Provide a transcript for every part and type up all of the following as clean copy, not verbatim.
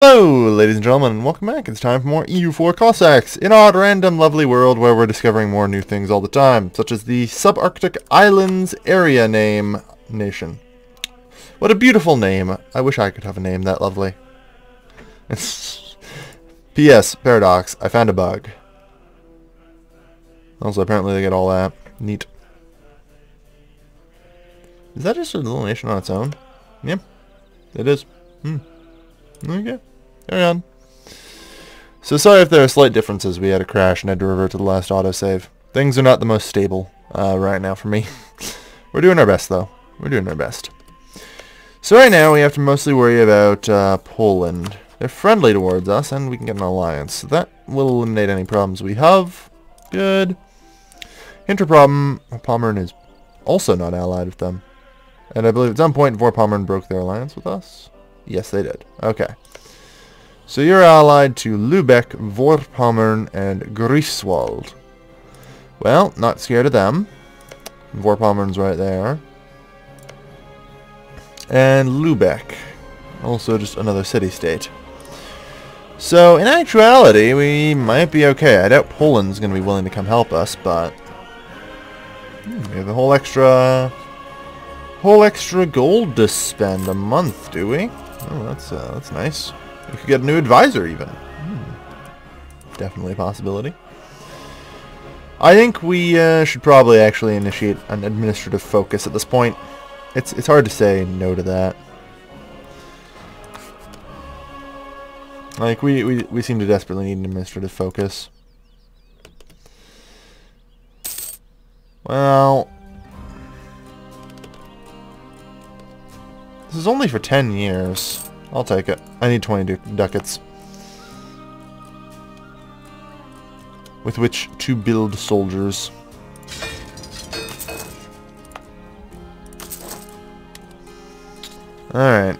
Hello, ladies and gentlemen, and welcome back. It's time for more EU4 Cossacks, an odd, random, lovely world where we're discovering more new things all the time, such as the Subarctic Islands Area Nation. What a beautiful name. I wish I could have a name that lovely. P.S. Paradox, I found a bug. Also, apparently they get all that. Neat. Is that just a little nation on its own? Yeah, it is. Okay, carry on. So sorry if there are slight differences. We had a crash and had to revert to the last autosave. Things are not the most stable right now for me. We're doing our best, though. We're doing our best. So right now we have to mostly worry about Poland. They're friendly towards us, and we can get an alliance. So that will eliminate any problems we have. Good. Interproblem, Pommern is also not allied with them. And I believe at some point Vorpommern broke their alliance with us. Yes, they did. Okay. So you're allied to Lübeck, Vorpommern, and Greifswald. Well, not scared of them. Vorpommern's right there. And Lübeck. Also just another city-state. So, in actuality, we might be okay. I doubt Poland's going to be willing to come help us, but... we have a whole extra gold to spend a month, do we? Oh, that's nice. We could get a new advisor, even. Definitely a possibility. I think we should probably actually initiate an administrative focus at this point. It's hard to say no to that. Like, we seem to desperately need an administrative focus. Well... this is only for 10 years. I'll take it. I need 20 ducats. With which to build soldiers. Alright.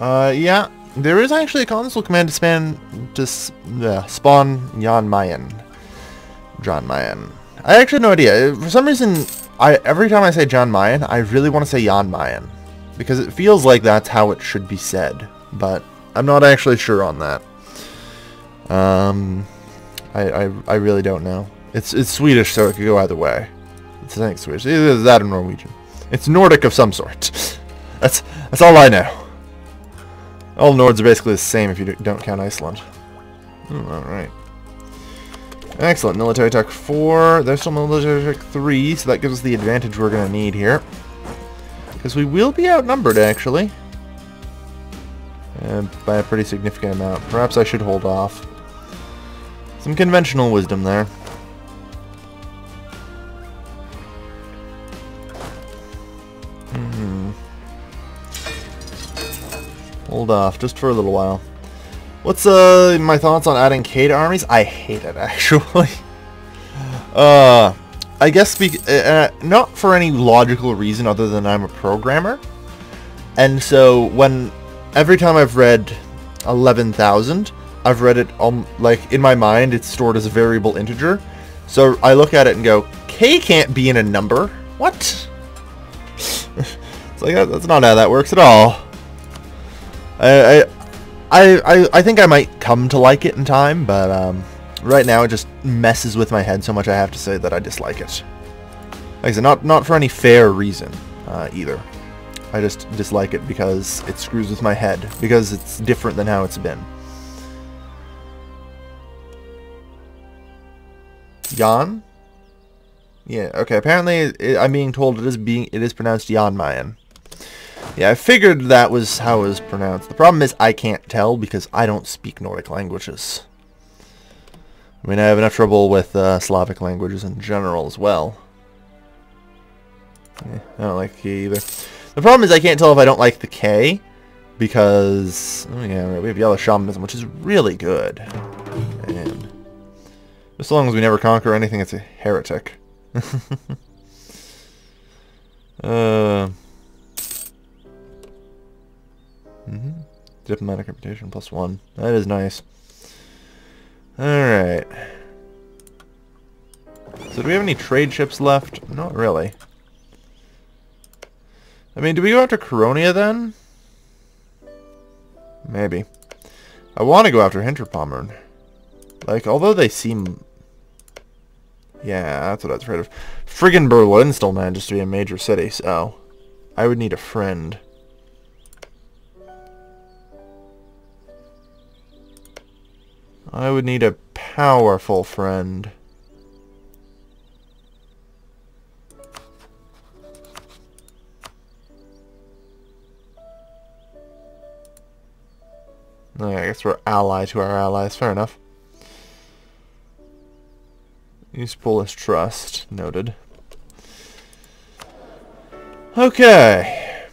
Yeah. There is actually a console command to spawn Jan Mayen. John Mayen. I actually have no idea. For some reason, every time I say John Mayen, I really want to say Jan Mayen. Because it feels like that's how it should be said. But I'm not actually sure on that. I really don't know. It's Swedish, so it could go either way. It's, I think, Swedish. Either that or Norwegian. It's Nordic of some sort. That's all I know. All Nords are basically the same if you don't count Iceland. Alright. Excellent. Military Tech 4. There's still Military Tech 3, so that gives us the advantage we're going to need here. Because we will be outnumbered, actually. By a pretty significant amount. Perhaps I should hold off. Some conventional wisdom there. Hold off, just for a little while. What's my thoughts on adding K to armies? I hate it, actually. I guess not for any logical reason other than I'm a programmer. And so every time I've read 11,000, I've read it like in my mind it's stored as a variable integer. So I look at it and go, K can't be in a number. What? It's like that's not how that works at all. I think I might come to like it in time, but right now it just messes with my head so much I have to say that I dislike it. Like I said, not for any fair reason either. I just dislike it because it screws with my head, because it's different than how it's been. Jan? Yeah, okay, apparently I'm being told it is pronounced Jan Mayen. Yeah, I figured that was how it was pronounced. The problem is I can't tell because I don't speak Nordic languages. I mean, I have enough trouble with Slavic languages in general as well. Yeah, I don't like the K either. The problem is I can't tell if I don't like the K because... oh yeah, we have Yellow Shamanism, which is really good. And just as long as we never conquer anything, it's a heretic. Diplomatic reputation +1. That is nice. Alright. So do we have any trade ships left? Not really. I mean, do we go after Coronia then? Maybe. I want to go after Hinterpommern. Like, although they seem... Yeah, that's what I was afraid of. Friggin' Berlin still manages to be a major city, so... I would need a friend. I would need a powerful friend. Oh, yeah, I guess we're ally to our allies. Fair enough. Use Polish trust. Noted. Okay.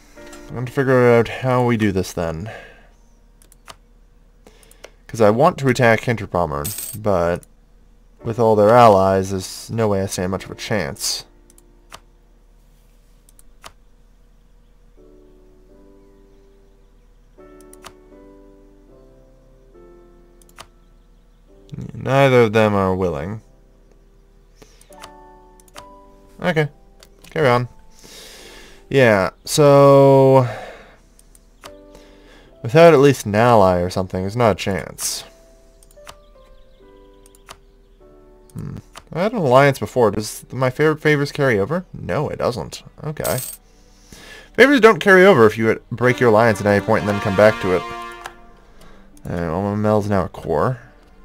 I'm going to figure out how we do this then. Because I want to attack Hinterpommern, but with all their allies, there's no way I stand much of a chance. Neither of them are willing. Okay. Carry on. Yeah, so... Without at least an ally or something, there's not a chance. I had an alliance before. Does my favorite favors carry over? No, it doesn't. Okay. Favors don't carry over if you break your alliance at any point and then come back to it. Alright, well, Mel's now a core.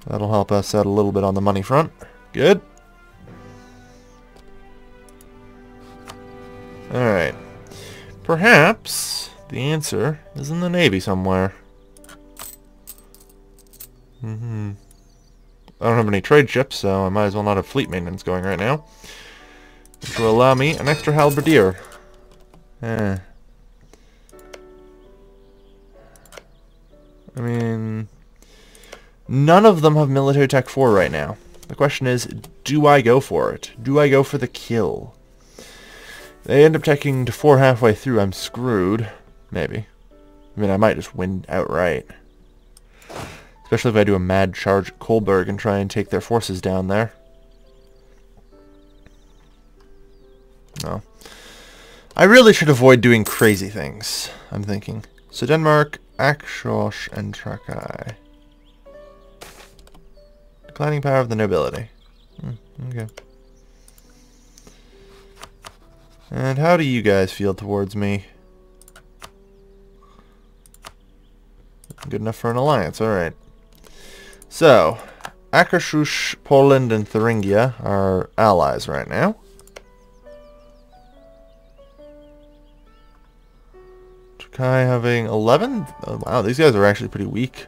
That'll help us out a little bit on the money front. Good. Alright. Perhaps the answer is in the Navy somewhere. I don't have any trade ships, so I might as well not have fleet maintenance going right now. Which will allow me an extra halberdier. I mean... None of them have military tech 4 right now. The question is, do I go for it? Do I go for the kill? They end up taking to 4 halfway through, I'm screwed. Maybe. I mean, I might just win outright. Especially if I do a mad charge at Kolberg and try and take their forces down there. No. I really should avoid doing crazy things, I'm thinking. So Denmark, Akshos, and Trakai. Declining power of the nobility. Okay. And how do you guys feel towards me? Good enough for an alliance, alright. So, Akershus, Poland, and Thuringia are allies right now. Trakai having 11? Oh, wow, these guys are actually pretty weak.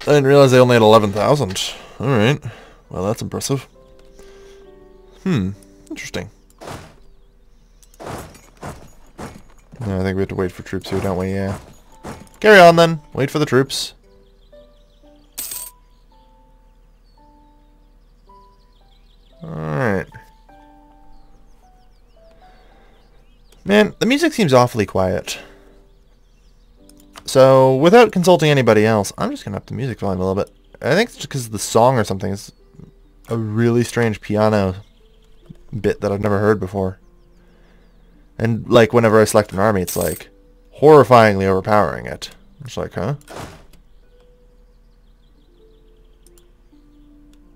I didn't realize they only had 11,000. Alright. Well, that's impressive. Interesting. No, I think we have to wait for troops here, don't we? Yeah. Carry on, then. Wait for the troops. Alright. Man, the music seems awfully quiet. So, without consulting anybody else, I'm just going to up the music volume a little bit. I think it's just because the song or something is a really strange piano bit that I've never heard before. And, like, whenever I select an army, it's, like, horrifyingly overpowering it. It's like, huh?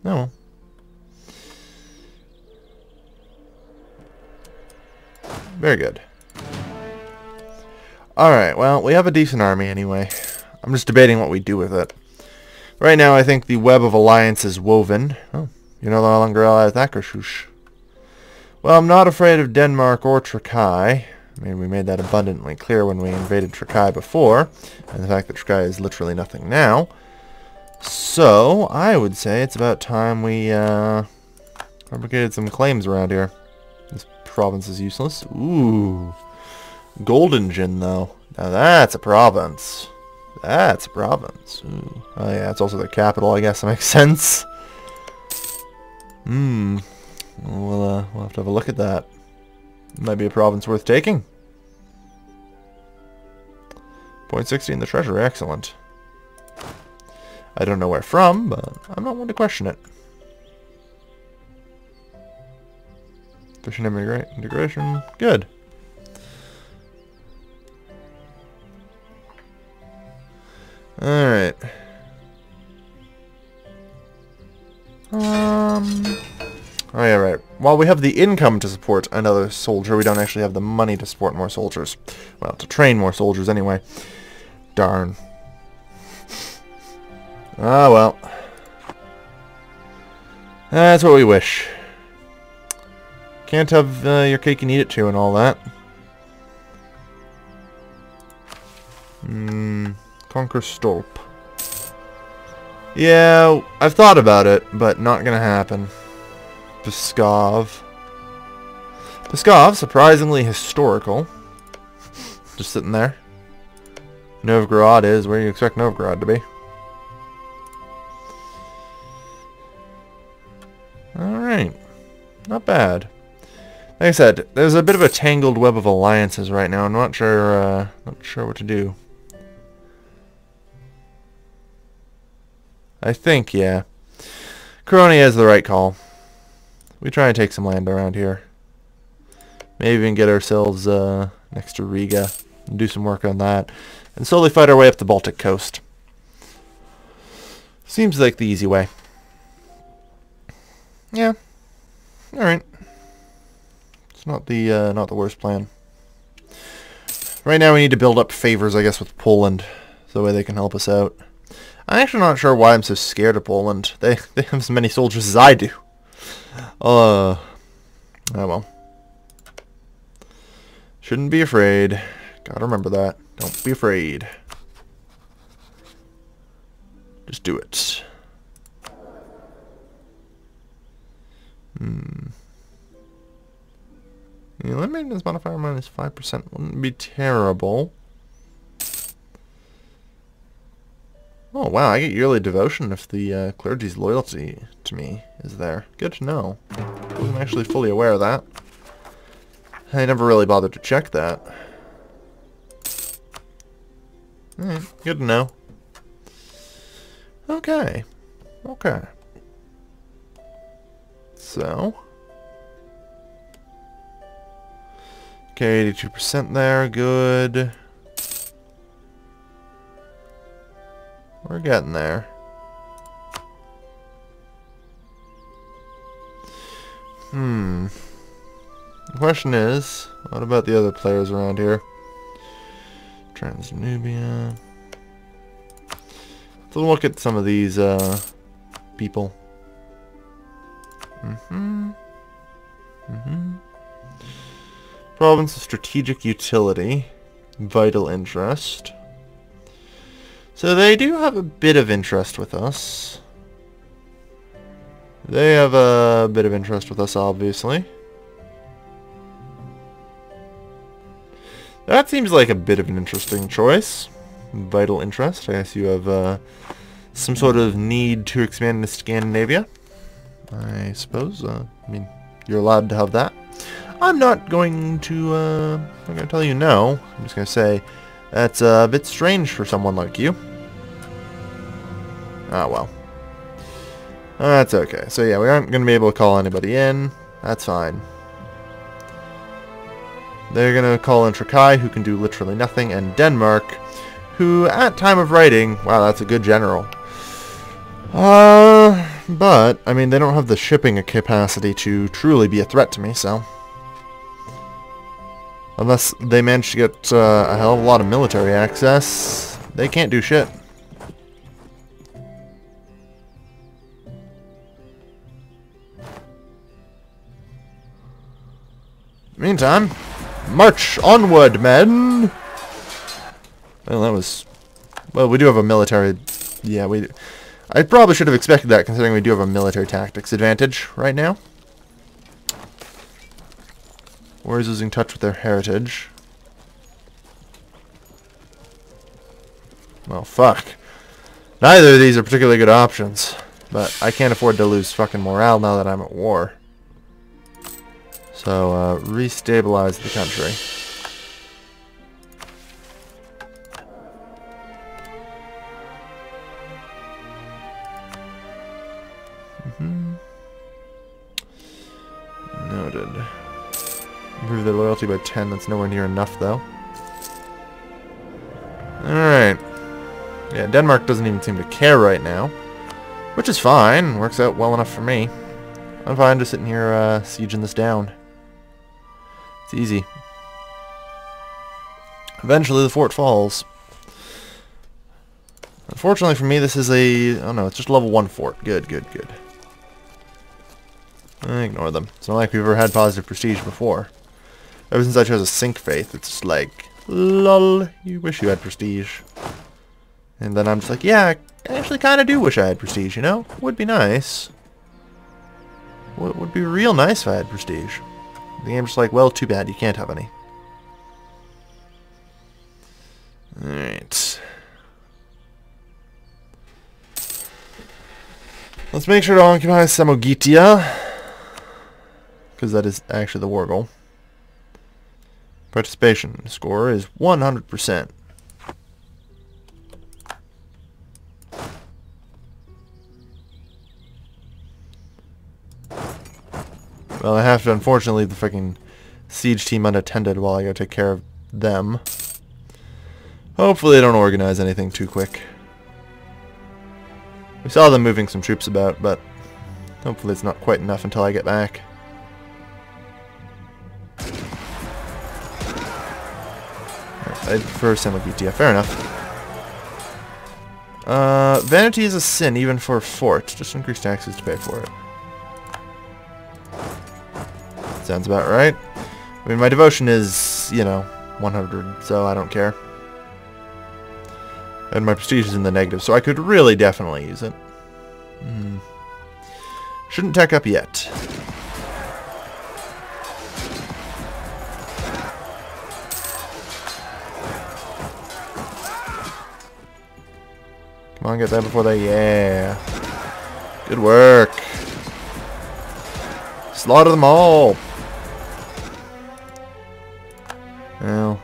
No. Very good. Alright, well, we have a decent army anyway. I'm just debating what we do with it. Right now, I think the web of alliance is woven. Oh, you're no longer allied with Akershus. Well, I'm not afraid of Denmark or Trakai. I mean, we made that abundantly clear when we invaded Trakai before, and the fact that Trakai is literally nothing now. So, I would say it's about time we fabricated some claims around here. This province is useless. Ooh. Goldingen, though. Now that's a province. That's a province. Ooh. Oh yeah, it's also the capital, I guess that makes sense. We'll have to have a look at that. Might be a province worth taking. Point 60 in the treasury, excellent. I don't know where from, but I'm not one to question it. Efficient integration, good. Alright. Oh yeah, right. While we have the income to support another soldier, we don't actually have the money to support more soldiers. Well, to train more soldiers anyway. Darn. Ah, well. That's what we wish. Can't have your cake and eat it too and all that. Conquer Stolp. Yeah, I've thought about it, but not gonna happen. Pskov. Pskov, surprisingly historical. Just sitting there. Novgorod is where you expect Novgorod to be. Alright. Not bad. Like I said, there's a bit of a tangled web of alliances right now. I'm not sure what to do. I think, yeah. Coronia is the right call. We try and take some land around here. Maybe even get ourselves next to Riga and do some work on that. And slowly fight our way up the Baltic coast. Seems like the easy way. Yeah. Alright. It's not the worst plan. Right now we need to build up favors, I guess, with Poland. So that way they can help us out. I'm actually not sure why I'm so scared of Poland. They have as many soldiers as I do. Oh well. Shouldn't be afraid. Gotta remember that. Don't be afraid. Just do it. Land maintenance modifier minus 5% wouldn't be terrible. Oh wow, I get yearly devotion if the clergy's loyalty to me is there. Good to know. Wasn't actually fully aware of that. I never really bothered to check that. Alright, good to know. Okay. Okay. So. Okay, 82% there, good. We're getting there. The question is, what about the other players around here? Transnubia. Let's look at some of these people. Province of strategic utility. Vital interest. So they do have a bit of interest with us. They have a bit of interest with us, obviously. That seems like a bit of an interesting choice. Vital interest. I guess you have some sort of need to expand into Scandinavia. I suppose. I mean, you're allowed to have that. I'm not going to. I'm going to tell you no. I'm just going to say that's a bit strange for someone like you. Ah well. That's okay. So yeah, we aren't going to be able to call anybody in. That's fine. They're going to call in Trakai, who can do literally nothing, and Denmark, who, at time of writing, wow, that's a good general. But, I mean, they don't have the shipping capacity to truly be a threat to me, so. Unless they manage to get a hell of a lot of military access, they can't do shit. Meantime, march onward, men! Well, that was... Well, we do have a military... Yeah, we... I probably should have expected that, considering we do have a military tactics advantage right now. Warriors losing touch with their heritage. Well, fuck. Neither of these are particularly good options. But I can't afford to lose fucking morale now that I'm at war. So, restabilize the country. Noted. Improve their loyalty by 10. That's nowhere near enough, though. Alright. Yeah, Denmark doesn't even seem to care right now. Which is fine. Works out well enough for me. I'm fine just sitting here sieging this down. It's easy. Eventually the fort falls. Unfortunately for me, this is a... oh no, it's just a level 1 fort. Good, good, good. Ignore them. It's not like we've ever had positive prestige before. Ever since I chose a sink faith, it's just like... lol, you wish you had prestige. And then I'm just like, yeah, I actually kind of do wish I had prestige, you know? Would be nice. Would be real nice if I had prestige. The game's just like, well, too bad, you can't have any. Alright. Let's make sure to occupy Samogitia, because that is actually the war goal. Participation score is 100%. Well, I have to unfortunately leave the freaking siege team unattended while I go take care of them. Hopefully they don't organize anything too quick. We saw them moving some troops about, but hopefully it's not quite enough until I get back. I prefer Samogitia. Fair enough. Vanity is a sin even for a fort. Just increase taxes to pay for it. Sounds about right. I mean, my devotion is, you know, 100, so I don't care. And my prestige is in the negative, so I could really definitely use it. Shouldn't tech up yet. Come on, get that before they... yeah. Good work. Slaughter them all. Well.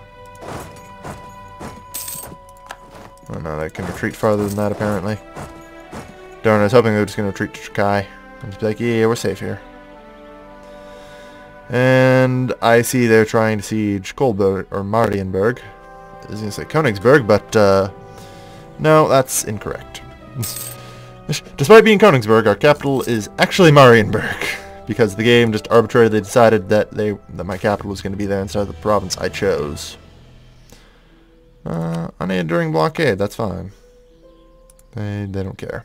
Oh no, they can retreat farther than that apparently. Darn, I was hoping they were just going to retreat to Trakai. And just be like, yeah, we're safe here. And I see they're trying to siege Kohlberg, or Marienburg. I was going to say Königsberg, but no, that's incorrect. Despite being Königsberg, our capital is actually Marienburg. Because the game just arbitrarily decided that my capital was going to be there instead of the province I chose. Unaided during blockade, that's fine. They don't care.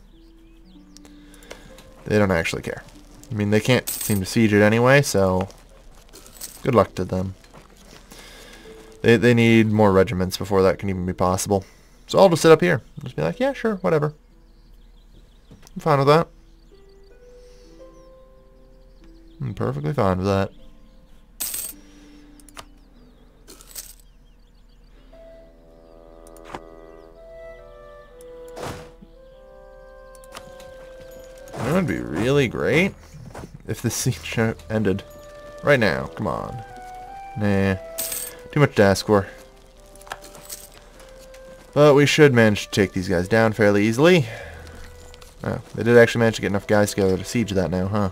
They don't actually care. I mean, they can't seem to siege it anyway, so good luck to them. They need more regiments before that can even be possible. So I'll just sit up here. Just be like, yeah, sure, whatever. I'm fine with that. I'm perfectly fine with that. It would be really great if the siege ended right now. Come on. Nah. Too much to ask for. But we should manage to take these guys down fairly easily. Oh, they did actually manage to get enough guys together to siege that now, huh?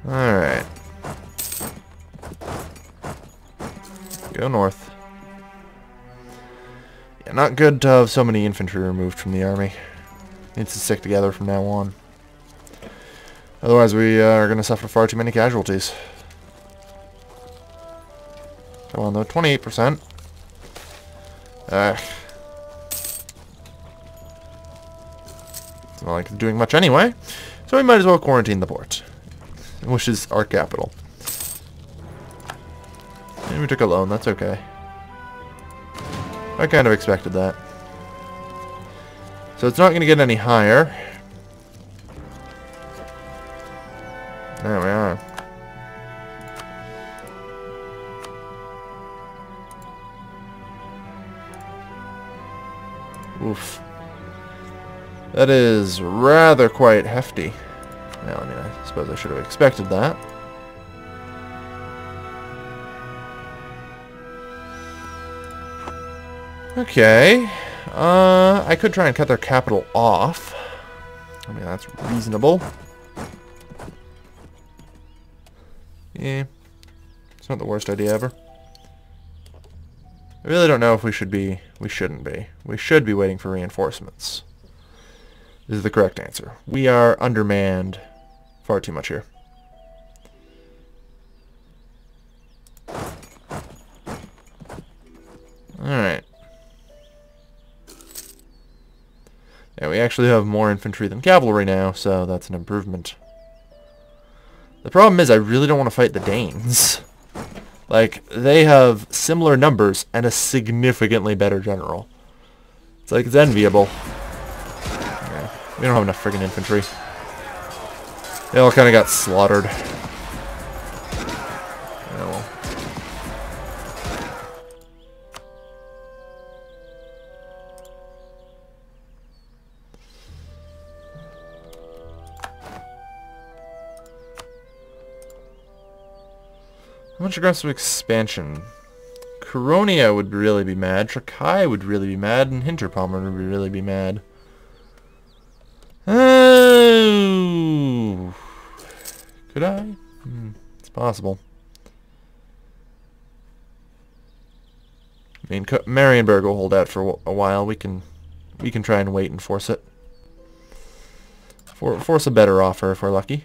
Alright. Go north. Yeah, not good to have so many infantry removed from the army. Needs to stick together from now on. Otherwise we are going to suffer far too many casualties. Come on though, 28%. It's not like it's doing much anyway. So we might as well quarantine the port. Which is our capital. And we took a loan, that's okay. I kind of expected that. So it's not going to get any higher. There we are. Oof. That is rather quite hefty. Well, I mean, I suppose I should have expected that. Okay. I could try and cut their capital off. I mean, that's reasonable. Yeah. It's not the worst idea ever. I really don't know if we should be. We shouldn't be. We should be waiting for reinforcements. This is the correct answer. We are undermanned far too much here. Alright. Yeah, we actually have more infantry than cavalry now, so that's an improvement. The problem is I really don't want to fight the Danes. Like, they have similar numbers and a significantly better general. It's like, it's enviable. Yeah, we don't have enough friggin' infantry. They all kind of got slaughtered. Oh, well. How much aggressive expansion? Coronia would really be mad, Trakai would really be mad, and Hinterpommern would really be mad. Oh! Could I? It's possible. I mean, Marienburg will hold out for a while. We can try and wait and force it. Force a better offer if we're lucky.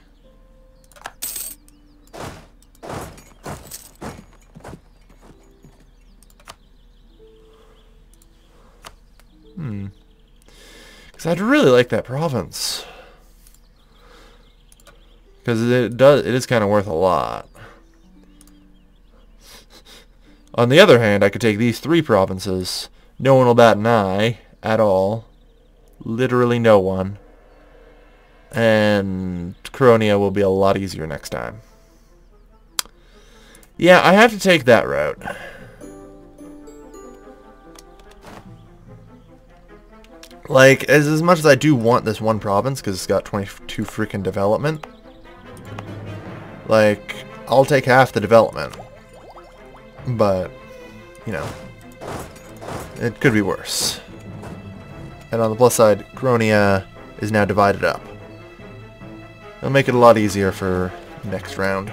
Because I'd really like that province. Because it is kind of worth a lot. On the other hand, I could take these 3 provinces. No one will bat an eye at all. Literally no one. And Coronia will be a lot easier next time. Yeah, I have to take that route. Like, as much as I do want this one province, because it's got 22 freaking development, like, I'll take half the development. But, you know, it could be worse. And on the plus side, Coronia is now divided up. It'll make it a lot easier for next round.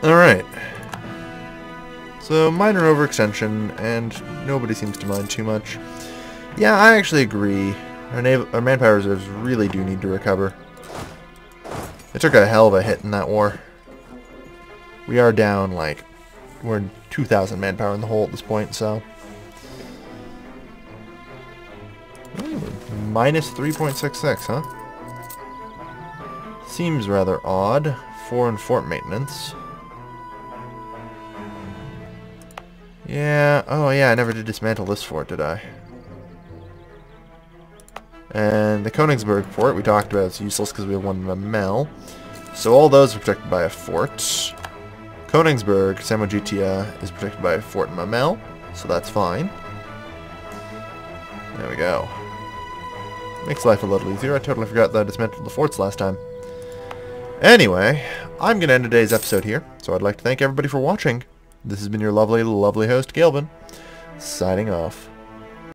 Alright. So, minor overextension, and nobody seems to mind too much. Yeah, I actually agree. Our manpower reserves really do need to recover. It took a hell of a hit in that war. We are down, like, we're 2,000 manpower in the hole at this point, so... Minus 3.66, huh? Seems rather odd. Foreign fort maintenance. Yeah, oh yeah, I never did dismantle this fort, did I? And the Königsberg fort, we talked about, it's useless because we have 1 Mamel. So all those are protected by a fort. Königsberg, Samogitia, is protected by a fort Mamel, so that's fine. There we go. Makes life a little easier. I totally forgot that I dismantled the forts last time. Anyway, I'm going to end today's episode here, so I'd like to thank everybody for watching. This has been your lovely, lovely host, Galvin, signing off.